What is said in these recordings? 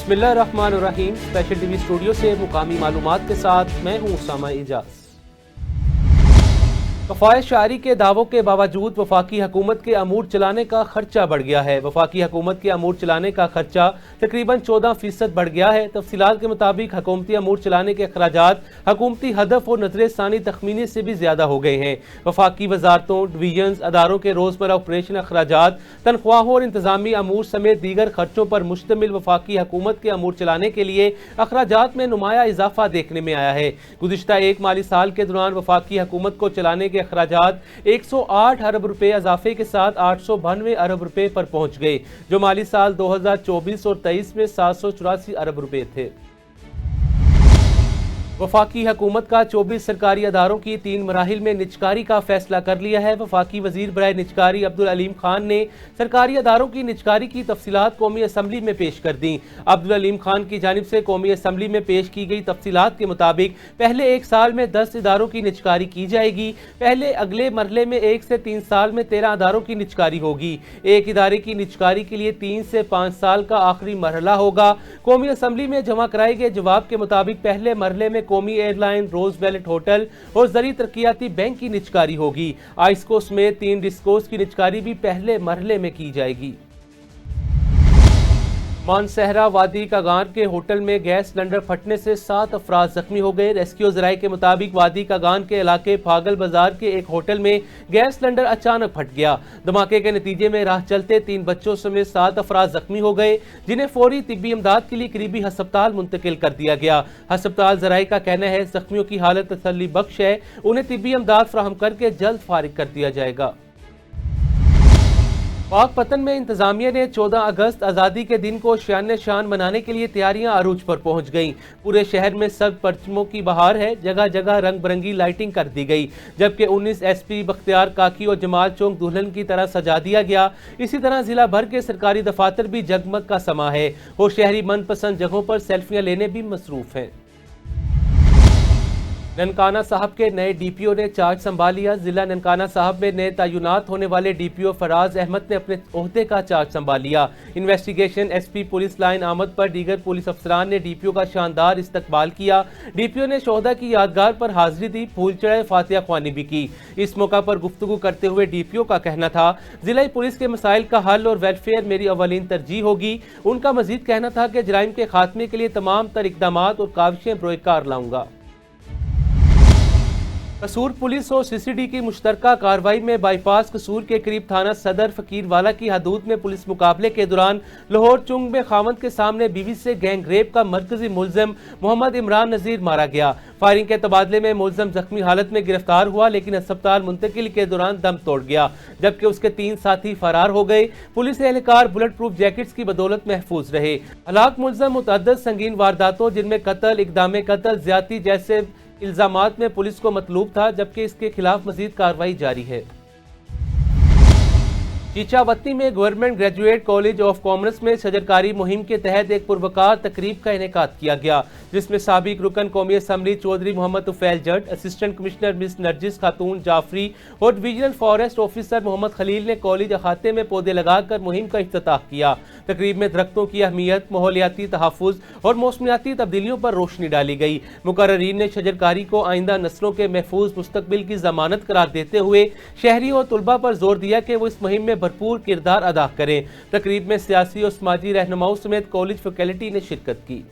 बिस्मिल्लाहिर्रहमानिर्रहीम। Special TV studio से मुकामी मालूमात के साथ मैं हूँ उसामा इजाज। कफ़ायत शारी के दावों के बावजूद वफाकी हुकूमत के अमूर चलाने का खर्चा बढ़ गया है। वफाकी हुकूमत के अमूर चलाने का खर्चा तकरीबन 14% बढ़ गया है। तफसीलात के मुताबिक हुकूमती अमूर चलाने के अखराजात हुकूमती हदफ और नजर सानी तखमीने से भी ज्यादा हो गए हैं। वफाकी वजारतों, डिवीजन, अदारों के रोजमर्रा ऑपरेशन अखराजात, तनख्वाहों और इंतजामी अमूर समेत दीगर खर्चों पर मुश्तमिल वफाकी हुकूमत के अमूर चलाने के लिए अखराजात में नुमाया इजाफा देखने में आया है। गुज़िश्ता एक माली साल के दौरान वफाकी हुकूमत को चलाने के अखराजात 108 अरब रुपए इजाफे के साथ 892 अरब रुपए पर पहुंच गए, जो माली साल 2024 और 23 में 784 अरब रुपए थे। वफाकी हुकूमत का 24 सरकारी अदारों की 3 मराहिल में निजकारी का फैसला कर लिया है। वफाकी वजीर बराए निजकारी अब्दुल अलीम खान ने सरकारी अदारों की निजकारी की तफसीलात कौमी असम्बली में पेश कर दी। अब्दुल अलीम खान की जानिब से कौमी असम्बली में पेश की गई तफसीलात के मुताबिक पहले 1 साल में 10 इदारों की निजकारी की जाएगी। पहले अगले मरहले में 1 से 3 साल में 13 अदारों की निजकारी होगी। एक इदारे की निजकारी के लिए 3 से 5 साल का आखिरी मरहला होगा। कौमी असम्बली में जमा कराए गए जवाब के मुताबिक पहले मरहले में कौमी एयरलाइन, रोज वैलेट होटल और जरी तरक्याती बैंक की निजकारी होगी। आइस्को समेत 3 डिस्कोस की निजकारी भी पहले मरहले में की जाएगी। मानसहरा वादी कागान के होटल में गैस सिलेंडर फटने से 7 अफराद जख्मी हो गए। रेस्क्यू जराये के मुताबिक वादी कागान के इलाके फागल बाजार के एक होटल में गैस सिलेंडर अचानक फट गया। धमाके के नतीजे में राह चलते 3 बच्चों समेत 7 अफराद जख्मी हो गए, जिन्हें फौरी तिब्बी इमदाद के लिए करीबी हस्पताल मुंतकिल कर दिया गया। हस्पताल जराये का कहना है जख्मियों की हालत तसल्ली बख्श है, उन्हें तिब्बी इमदाद फराहम करके जल्द फारिग कर दिया जाएगा। पाकपतन में इंतजामिया ने 14 अगस्त आज़ादी के दिन को शान शान मनाने के लिए तैयारियां अरूज पर पहुंच गईं। पूरे शहर में सब परचमों की बहार है, जगह जगह रंग बिरंगी लाइटिंग कर दी गई, जबकि 19 SP बख्तियार काकी और जमाल चौक दुल्हन की तरह सजा दिया गया। इसी तरह जिला भर के सरकारी दफातर भी जगमग का समा है और शहरी मनपसंद जगहों पर सेल्फियां लेने भी मसरूफ हैं। ननकाना साहब के नए DPO ने चार्ज संभाल लिया। जिला ननकाना साहब में नए तैनात होने वाले DPO फराज अहमद ने अपने ओहदे का चार्ज संभाल लिया। इन्वेस्टिगेशन SP पुलिस लाइन आमद पर दीगर पुलिस अफसरान ने DPO का शानदार इस्तकबाल किया। DPO ने शोहदा की यादगार पर हाजिरी दी, फूल चढ़ाए, फातिहा ख्वानी भी की। इस मौका पर गुफ्तगू करते हुए DPO का कहना था जिला पुलिस के मसाइल का हल और वेलफेयर मेरी अवलीन तरजीह होगी। उनका मजीद कहना था कि जराइम के खात्मे के लिए तमाम तर इकदामात और काविशें बरोकार लाऊंगा। कसूर पुलिस और CCD की मुश्तरका कार्रवाई में बाईपास कसूर के करीब थाना सदर फकीरवाला की हदूद में पुलिस मुकाबले के दौरान लाहौर चुंग में खामद के सामने बीवी से गैंग रेप का मरकजी मुलजिम मोहम्मद इमरान नजीर मारा गया। फायरिंग के तबादले में मुलजिम जख्मी हालत में गिरफ्तार हुआ, लेकिन अस्पताल मुंतकिल के दौरान दम तोड़ गया, जबकि उसके 3 साथी फरार हो गए। पुलिस एहलकार बुलेट प्रूफ जैकेट्स की बदौलत महफूज रहे। हलाक मुलजिम मुतअद्दिद संगीन वारदातों जिनमें कत्ल, इक़दाम कत्ल, ज्यादती जैसे इल्जामात में पुलिस को मतलूब था, जबकि इसके खिलाफ मजीद कार्रवाई जारी है। चीचावती में government graduate college of commerce में शजरकारी मुहिम के तहत एक पुरवकार तकरीब का इनेकाद किया गया, जिसमें साबिक रुकन कौमी assembly Chaudhry Mohammad Tufail Jat, assistant commissioner miss Nargis Khatoon Jafri और divisional forest officer Mohammad Khalil ने कॉलेज अखाते में पौधे लगाकर मुहिम का इफ्तिताह किया। तकरीब में दरख्तों की अहमियत, माहौलियाती तहफ़्फ़ुज़ और मौसमियाती तब्दीलियों पर रोशनी डाली गई। मुकर्ररीन ने शजरकारी को आइंदा नस्लों के महफूज मुस्तकबिल की जमानत करार देते हुए शहरी और तुलबा पर जोर दिया कि वो इस मुहिम में भरपूर किरदार अदा करें। तकरीब में सियासी और समाजी रहनुमाओं समेत कॉलेज फैकल्टी ने शिरकत की।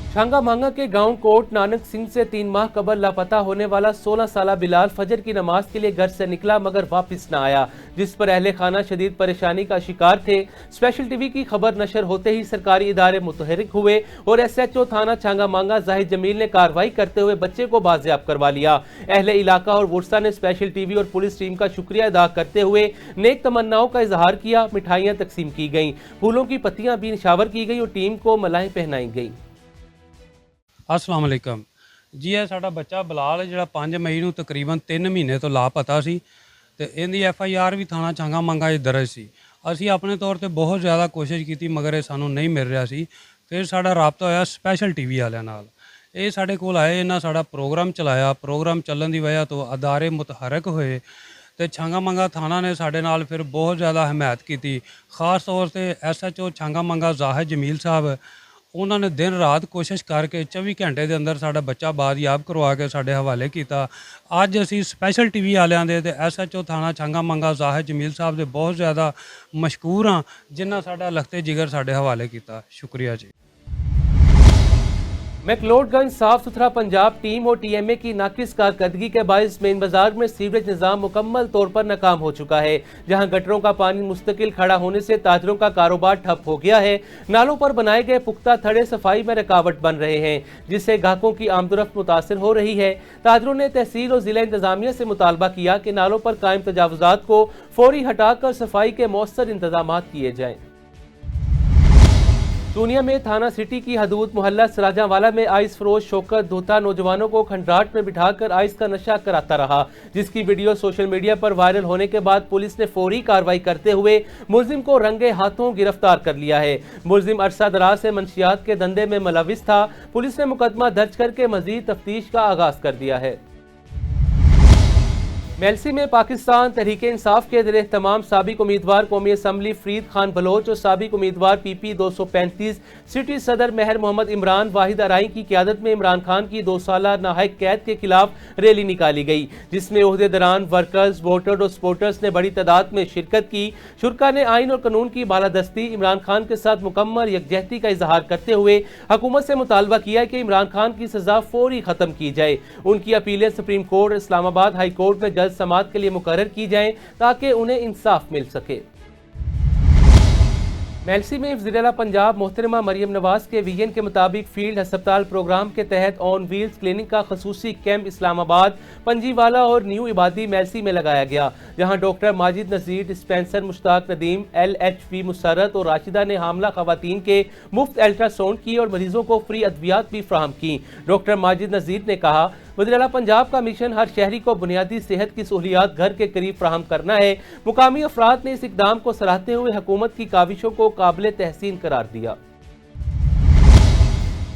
छांगा मांगा के गांव कोट नानक सिंह से 3 माह कबल लापता होने वाला 16 साला बिलाल फजर की नमाज के लिए घर से निकला मगर वापस न आया, जिस पर अहले खाना शदीद परेशानी का शिकार थे। स्पेशल टीवी की खबर नशर होते ही सरकारी इदारे मुतहरिक हुए और SHO थाना छांगा मांगा जाहिद जमील ने कार्रवाई करते हुए बच्चे को बाजियाब करवा लिया। अहले इलाका और वुरसा ने स्पेशल टीवी और पुलिस टीम का शुक्रिया अदा करते हुए नेक तमन्नाओं का इजहार किया। मिठाइयाँ तकसीम की गईं, फूलों की पत्तियां भी निशावर की गई और टीम को मलाएं पहनाई गई। अस्सलाम वालेकुम जी। ਇਹ ਸਾਡਾ ਬੱਚਾ ਬਲਾਲ ਜਿਹੜਾ 5 ਮਈ ਨੂੰ ਤਕਰੀਬਨ 3 ਮਹੀਨੇ ਤੋਂ ਲਾਪਤਾ ਸੀ ਤੇ ਇਹਦੀ FIR ਵੀ ਥਾਣਾ ਚਾਂਗਾ ਮੰਗਾ 'ਚ ਦਰਜ ਸੀ। ਅਸੀਂ ਆਪਣੇ ਤੌਰ ਤੇ ਬਹੁਤ ਜ਼ਿਆਦਾ ਕੋਸ਼ਿਸ਼ ਕੀਤੀ ਮਗਰ ਇਹ ਸਾਨੂੰ ਨਹੀਂ ਮਿਲ ਰਿਹਾ ਸੀ। ਫਿਰ ਸਾਡਾ ਰਾਬਤਾ ਹੋਇਆ ਸਪੈਸ਼ਲ TV ਵਾਲਿਆਂ ਨਾਲ। ਇਹ ਸਾਡੇ ਕੋਲ ਆਏ, ਇਹਨਾਂ ਸਾਡਾ ਪ੍ਰੋਗਰਾਮ ਚਲਾਇਆ। ਪ੍ਰੋਗਰਾਮ ਚੱਲਣ ਦੀ ਵਜ੍ਹਾ ਤੋਂ ਅਦਾਰੇ ਮੁਤਹਰਕ ਹੋਏ ਤੇ ਛਾਂਗਾ ਮੰਗਾ ਥਾਣਾ ਨੇ ਸਾਡੇ ਨਾਲ ਫਿਰ ਬਹੁਤ ਜ਼ਿਆਦਾ ਹਮਾਇਤ ਕੀਤੀ। ਖਾਸ ਤੌਰ ਤੇ SHO ਛਾਂਗਾ ਮੰਗਾ ਜ਼ਾਹਿਦ ਜਮੀਲ ਸਾਹਿਬ, ਉਹਨਾਂ ਨੇ ਦਿਨ ਰਾਤ ਕੋਸ਼ਿਸ਼ ਕਰਕੇ 24 ਘੰਟੇ ਦੇ ਅੰਦਰ ਸਾਡਾ ਬੱਚਾ ਬਾਦਯਾਬ ਕਰਵਾ ਕੇ ਸਾਡੇ ਹਵਾਲੇ ਕੀਤਾ। ਅੱਜ ਅਸੀਂ ਸਪੈਸ਼ਲ TV ਵਾਲਿਆਂ ਦੇ ਤੇ SHO ਥਾਣਾ ਛਾਂਗਾ ਮੰਗਾ ਜ਼ਾਹਿਦ ਜਮੀਲ ਸਾਹਿਬ ਦੇ ਬਹੁਤ ਜ਼ਿਆਦਾ ਮਸ਼ਕੂਰ ਹਾਂ, ਜਿਨ੍ਹਾਂ ਸਾਡਾ ਲਖਤੇ ਜਿਗਰ ਸਾਡੇ ਹਵਾਲੇ ਕੀਤਾ। शुक्रिया जी। मैकलोडगंज साफ सुथरा पंजाब टीम और TMA की नाकिस कारकर्दगी के बायस मेन बाजार में सीवरेज निज़ाम मुकम्मल तौर पर नाकाम हो चुका है, जहां गटरों का पानी मुस्तकिल खड़ा होने से ताजरों का कारोबार ठप हो गया है। नालों पर बनाए गए पुख्ता थड़े सफाई में रुकावट बन रहे हैं, जिससे ग्राहकों की आमदोरफ्त मुतासर हो रही है। ताजरों ने तहसील और जिला इंतजामिया से मुतालबा किया कि नालों पर कायम तजावुजात को फौरी हटाकर सफाई के मौसर इंतजाम किए जाएँ। चूनिया में थाना सिटी की हदूद मोहल्ला सराजावाला में आइस फरोश शौकत धोता नौजवानों को खंडराट में बिठाकर आइस का नशा कराता रहा, जिसकी वीडियो सोशल मीडिया पर वायरल होने के बाद पुलिस ने फौरी कार्रवाई करते हुए मुलजिम को रंगे हाथों गिरफ्तार कर लिया है। मुलजिम अरसा दराज से मंशियात के धंधे में मुलविस था। पुलिस ने मुकदमा दर्ज करके मजीद तफ्तीश का आगाज कर दिया है। मेलसी में पाकिस्तान तहरीक इंसाफ के ज़ेर तमाम साबिक उम्मीदवार कौमी असम्बली फरीद खान बलोच और साबिक उम्मीदवार PP 235 सिटी सदर महर मोहम्मद इमरान वाहिद अराई की क़यादत में इमरान खान की 2 साला नाहक कैद के खिलाफ रैली निकाली गई, जिसमें ओहदेदारान, वर्कर्स, वोटर्स और सपोर्टर्स ने बड़ी तादाद में शिरकत की। शुरका ने आइन और कानून की बालादस्ती, इमरान खान के साथ मुकम्मल यकजहती का इजहार करते हुए हुकूमत से मुतालबा किया कि इमरान खान की सजा फौरी ख़त्म की जाए। उनकी अपीलें supreme court, Islamabad high court में समात के लिए मुकर्रर की जाएं ताकि उन्हें इंसाफ मिल सके। मेलसी में वज़ीर-ए-आला पंजाब मोहतरमा मरियम नवाज के विजन के मुताबिक फील्ड अस्पताल प्रोग्राम के तहत ऑन व्हील्स क्लिनिक का खसूसी कैंप इस्लामाबाद, पंजीवाला और न्यू इबादी मेलसी में लगाया गया, जहां डॉक्टर माजिद नज़ीर, डिस्पेंसर मुश्ताक नदीम, LHV मुसर्रत और राशिदा ने हामला खवातीन के मुफ्त अल्ट्रासाउंड की और मरीजों को फ्री अद्वियात भी फ्राहम की। डॉक्टर माजिद नज़ीर ने कहा, वज़ीर-ए-आला पंजाब का मिशन हर शहरी को बुनियादी सेहत की सहूलियात घर के करीब फ्राहम करना है। मुकामी अफराद ने इस इकदाम को सराहते हुए हुकूमत की काविशों को काबिल तहसीन करार दिया।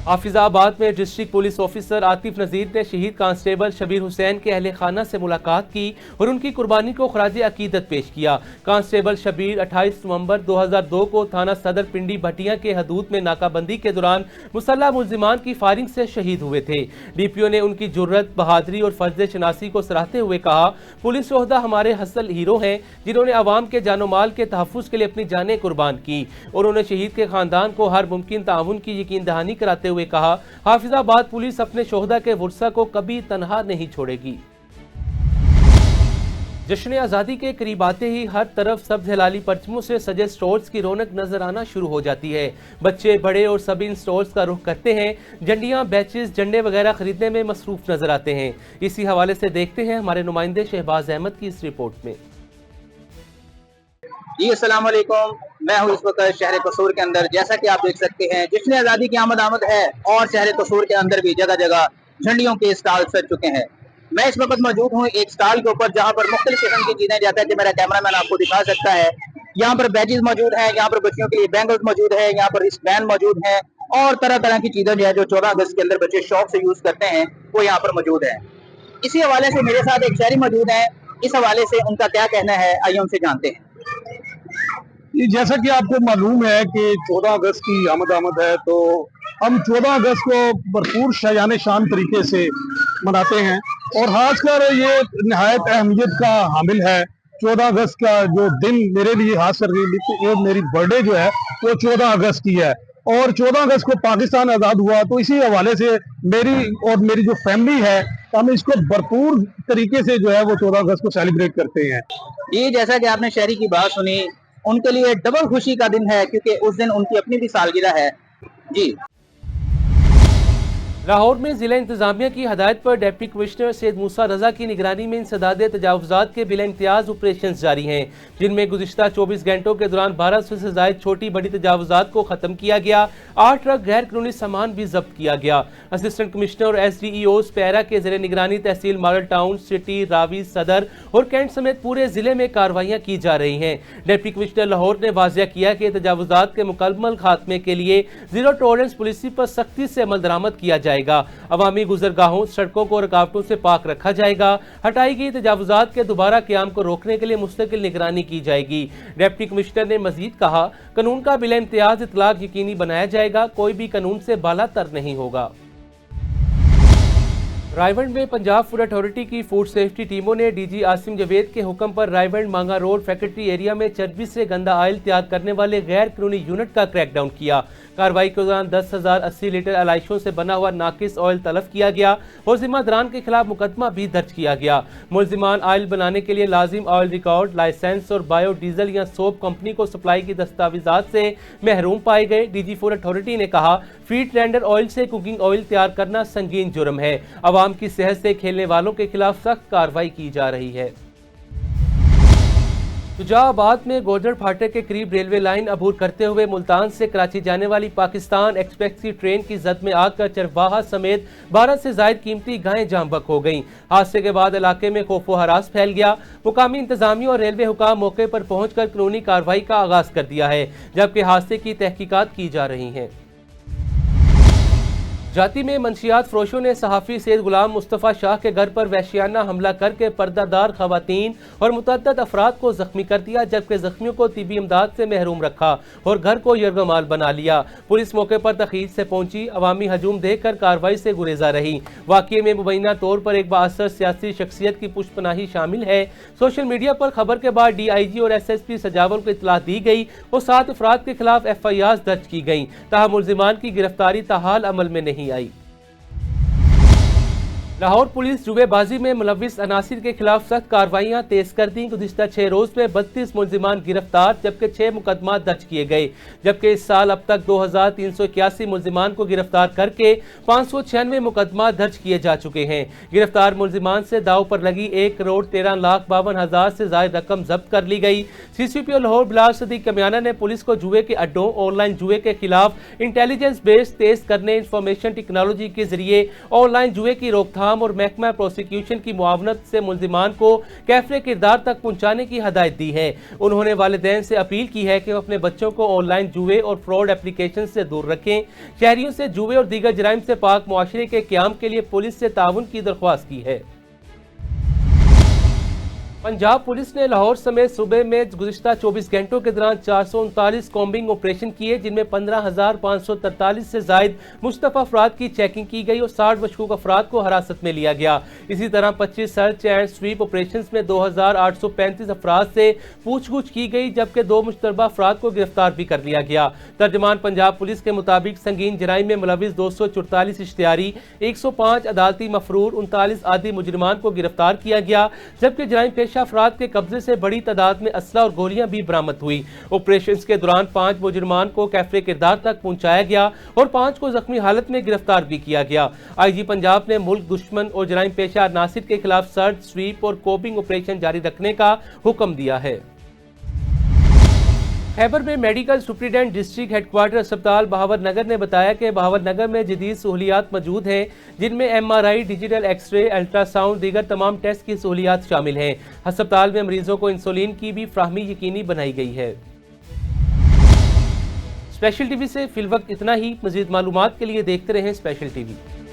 हाफिजाबाद में डिस्ट्रिक्ट पुलिस ऑफिसर आतिफ नज़ीर ने शहीद कांस्टेबल शबीर हुसैन के अहले खाना से मुलाकात की और उनकी कुर्बानी को खराज अकीदत पेश किया। कांस्टेबल शबीर 28 नवंबर 2002 को थाना सदर पिंडी भटिया के हदूद में नाकाबंदी के दौरान मुसल्लह मुल्जिमान की फायरिंग से शहीद हुए थे। DPO ने उनकी जुर्रत, बहादुरी और फर्ज शनासी को सराहते हुए कहा, पुलिस ओहदा हमारे हसल हीरो हैं जिन्होंने अवाम के जानो माल के तहफ़्फ़ुज़ के लिए अपनी जानें कुर्बान की, और उन्होंने शहीद के खानदान को हर मुमकिन ताउन की यकीन दहानी कराते हुए कहा, हाफिजाबाद पुलिस अपने शोहदा के वुरसा को कभी तनहा नहीं छोड़ेगी। जश्न आज़ादी के करीब आते ही हर तरफ सब्ज हिलाली परचमों से सजे स्टोर्स की रौनक नजर आना शुरू हो जाती है। बच्चे, बड़े और सभी इन स्टोर्स का रुख करते हैं। झंडियां, बैचेस, झंडे वगैरह खरीदने में मसरूफ नजर आते हैं। इसी हवाले से देखते हैं हमारे नुमाइंदे शहबाज अहमद की इस रिपोर्ट में। जी अस्सलाम वालेकुम, मैं हूँ इस वक्त शहर कसूर के अंदर। जैसा कि आप देख सकते हैं, जश्न आज़ादी की आमद है और शहर कसूर के अंदर भी जगह जगह झंडियों के स्टॉल सज चुके हैं। मैं इस वक्त मौजूद हूँ एक स्टॉल के ऊपर, जहाँ पर मुख्तलिफ किस्म की चीजें, जैसा कि मेरा कैमरामैन आपको दिखा सकता है, यहाँ पर बैजेस मौजूद हैं, यहाँ पर बच्चियों के लिए बैंगल्स मौजूद है, यहाँ पर रिस्टबैंड मौजूद है और तरह तरह की चीजें जो है जो 14 अगस्त के अंदर बच्चे शौक से यूज करते हैं वो यहाँ पर मौजूद है। इसी हवाले से मेरे साथ एक शहरी मौजूद है, इस हवाले से उनका क्या कहना है आइए उनसे जानते हैं। जैसा कि आपको मालूम है कि 14 अगस्त की आमद है, तो हम 14 अगस्त को भरपूर शायान शान तरीके से मनाते हैं और खासकर ये नहायत अहमियत का हामिल है। 14 अगस्त का जो दिन मेरे लिए खास करके मेरी बर्थडे जो है वो 14 अगस्त की है और 14 अगस्त को पाकिस्तान आज़ाद हुआ, तो इसी हवाले से मेरी जो फैमिली है हम इसको भरपूर तरीके से जो है वो 14 अगस्त को सेलिब्रेट करते हैं। ये जैसा कि आपने शहरी की बात सुनी, उनके लिए डबल खुशी का दिन है क्योंकि उस दिन उनकी अपनी भी सालगिरह है। जी लाहौर में जिला इंतजामिया की हदायत पर डिप्टी कमिश्नर सैयद मूसा रजा की निगरानी में इंसदाद तजावुजात के बिला इम्तियाज ऑपरेशन जारी हैं, जिनमें गुज़िश्ता 24 घंटों के दौरान 1200 से ज़ायद छोटी बड़ी तजावुजात को ख़त्म किया गया। 8 ट्रक गैर कानूनी सामान भी जब्त किया गया। असिस्टेंट कमिश्नर और SDEOs पैरा के ज़ेरे निगरानी तहसील मॉडल टाउन, सिटी, रावी, सदर और कैंट समेत पूरे जिले में कार्रवाइयाँ की जा रही हैं। डिप्टी कमिश्नर लाहौर ने वाज़िया किया कि तजावुजात के मुकम्मल खात्मे के लिए जीरो टॉलरेंस पॉलिसी पर सख्ती से अमल दरामद किया जाएगा। अवामी गुजरगाहों, सड़कों को रुकावटों से पाक रखा जाएगा। हटाई गई तजावुजात के दोबारा क़याम को रोकने के लिए मुस्तकिल निगरानी की जाएगी। डिप्टी कमिश्नर ने मजीद कहा, कानून का बिला इम्तियाज इतलाक यकीनी बनाया जाएगा, कोई भी कानून से बालातर नहीं होगा। रायवंड में पंजाब फूड अथॉरिटी की फूड सेफ्टी टीमों ने डीजी आसिम जवेद के हुक्म पर रायवंड मांगा रोड फैक्ट्री एरिया में चर्बी से गंदा ऑयल तैयार करने वाले गैर कानूनी यूनिट का क्रैकडाउन किया। कार्रवाई के दौरान 10,080 लीटर अलाइशों से बना हुआ नाकिस ऑयल तलब किया गया और जिम्मेदारान के खिलाफ मुकदमा भी दर्ज किया गया। मुलजिमान ऑयल बनाने के लिए लाजिम ऑयल रिकॉर्ड, लाइसेंस और बायोडीजल या सोप कंपनी को सप्लाई की दस्तावेजात से महरूम पाए गए। डीजी फूड अथॉरिटी ने कहा, फीड रेंडर ऑयल से कुकिंग ऑयल तैयार करना संगीन जुर्म है। आवाम की सेहत से खेलने वालों के खिलाफ सख्त कार्रवाई की जा रही है। शुजाआबाद में गोजर फाटक के करीब रेलवे लाइन अबूर करते हुए मुल्तान से कराची जाने वाली पाकिस्तान एक्सप्रेस की ट्रेन की जद में आकर चरवाहा समेत 12 से जायद कीमती गायें जामबक हो गईं। हादसे के बाद इलाके में खौफो हरास फैल गया। मुकामी इंतजामिया और रेलवे हुकाम मौके पर पहुंचकर कानूनी कार्रवाई का आगाज कर दिया है, जबकि हादसे की तहकीकात की जा रही हैं। जाती में मंशियात फरोशों ने सहाफ़ी सैयद गुलाम मुस्तफ़ा शाह के घर पर वहशियाना हमला करके पर्दादार खवातीन और मुतअद्दिद अफराद को जख्मी कर दिया, जबकि जख्मियों को तिबी इमदाद से महरूम रखा और घर को यरगमाल बना लिया। पुलिस मौके पर तखीर से पहुंची, अवामी हजूम देखकर कार्रवाई से गुरेजा रही। वाक़ये में मुबैना तौर पर एक बाअसर सियासी शख्सियत की पुष्पनाही शामिल है। सोशल मीडिया पर खबर के बाद DIG और SSP सजावल को इतला दी गई और 7 अफराद के खिलाफ FIR दर्ज की गई। ताहम मुल्जिमान की गिरफ्तारी ताहाल अमल में नहीं आई। लाहौर पुलिस जुएबाजी में मुलविस अनासिर के खिलाफ सख्त कार्रवाइयां तेज कर दी। गुज़िश्ता 6 रोज में 32 मुल्जिमान गिरफ्तार, जबकि 6 मुकदमा दर्ज किए गए। जबकि इस साल अब तक 2381 मुल्जिमान को गिरफ्तार करके 596 मुकदमा दर्ज किए जा चुके हैं। गिरफ्तार मुल्जिमान से दाव पर लगी 1,13,52,000 से ज्यादा रकम जब्त कर ली गई। CCPO लाहौर बिलाल सदीक कमियाना ने पुलिस को जुए के अड्डों, ऑनलाइन जुए के खिलाफ इंटेलिजेंस बेस तेज करने, इंफॉर्मेशन टेक्नोलॉजी के जरिए ऑनलाइन जुए की रोकथाम और महकमा प्रोसिक्यूशन की मुआवनत से मुल्जिमान को कैफरे किरदार तक पहुंचाने की हदायत दी है। उन्होंने वालिदैन से अपील की है कि वो अपने बच्चों को ऑनलाइन जुए और फ्रॉड एप्लीकेशन से दूर रखें। शहरियों से जुए और दीगर जराइम से पाक मुआशरे के क़याम के लिए पुलिस से ताउन की दरख्वास्त की है। पंजाब पुलिस ने लाहौर समेत सूबे में गुज़िश्ता 24 घंटों के दौरान 439 कॉम्बिंग ऑपरेशन किए, जिनमें 15,543 से जायद मुस्तफ़ा अफराद की चेकिंग की गई और 60 मशकूक अफराद को हिरासत में लिया गया। इसी तरह 25 सर्च एंड स्वीप ऑपरेशन में 2,835 अफराद से पूछगछ की गई, जबकि 2 मुश्तबा अफराद को गिरफ्तार भी कर लिया गया। तर्जमान पंजाब पुलिस के मुताबिक संगीन जराइम में मुलविस 244 इश्तिहारी, 105 अदालती मफरूर, 39 आदि मुजरिमान को गिरफ्तार किया गया, जबकि जराइम अफराद के कब्जे से बड़ी तादाद में असला और गोलियां भी बरामद हुई। ऑपरेशन के दौरान 5 मुजरिमान को कैफरे किरदार तक पहुंचाया गया और 5 को जख्मी हालत में गिरफ्तार भी किया गया। IG पंजाब ने मुल्क दुश्मन और जराइम पेशा नासिर के खिलाफ सर्च, स्वीप और कोबिंग ऑपरेशन जारी रखने का हुक्म दिया है। खैबर में मेडिकल सुप्रिटेंडेंट डिस्ट्रिक्ट हेडक्वार्टर अस्पताल बहावर नगर ने बताया कि बहावर नगर में जदीद सहूलियात मौजूद हैं, जिनमें MRI, डिजिटल एक्सरे, अल्ट्रासाउंड, दीगर तमाम टेस्ट की सहूलियात शामिल हैं। अस्पताल में मरीजों को इंसुलिन की भी फ्राहमी यकीनी बनाई गई है। स्पेशल TV से फिलवक्त इतना ही। मजीद मालूमात के लिए देखते रहें स्पेशल TV।